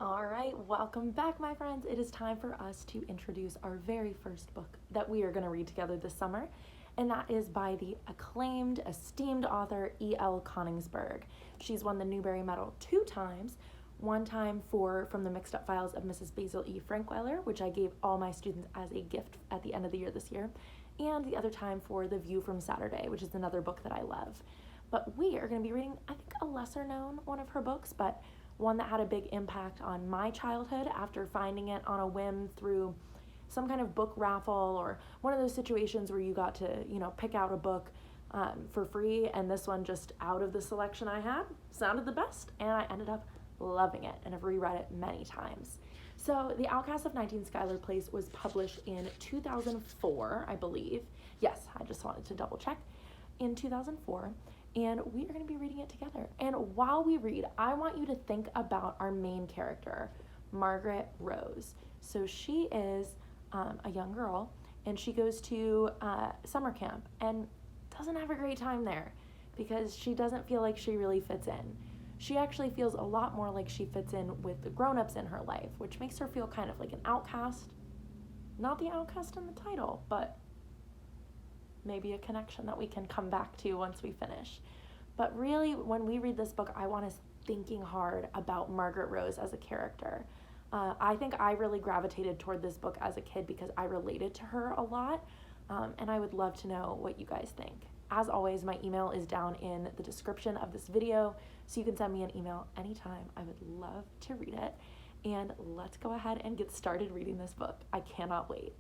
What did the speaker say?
All right, welcome back, my friends. It is time for us to introduce our very first book that we are going to read together this summer, and that is by the acclaimed, esteemed author E.L. Konigsburg. She's won the Newbery Medal 2 times, one time From the Mixed Up Files of Mrs. Basil E. Frankweiler, which I gave all my students as a gift at the end of the year this year, and the other time for The View from Saturday, which is another book that I love. But we are going to be reading, I think, a lesser known one of her books, but one that had a big impact on my childhood after finding it on a whim through some kind of book raffle or one of those situations where you got to, pick out a book for free, and this one, just out of the selection I had, sounded the best, and I ended up loving it and have reread it many times. So The Outcasts of 19 Schuyler Place was published in 2004, I believe. Yes, I just wanted to double check. In 2004, and we are going to be reading it together. And while we read, I want you to think about our main character, Margaret Rose. So she is a young girl, and she goes to summer camp and doesn't have a great time there because she doesn't feel like she really fits in. She actually feels a lot more like she fits in with the grown-ups in her life, which makes her feel kind of like an outcast. Not the outcast in the title, but maybe a connection that we can come back to once we finish. But really, when we read this book, I want us thinking hard about Margaret Rose as a character. I think I really gravitated toward this book as a kid because I related to her a lot, and I would love to know what you guys think. As always, my email is down in the description of this video, so you can send me an email anytime. I would love to read it, and let's go ahead and get started reading this book. I cannot wait.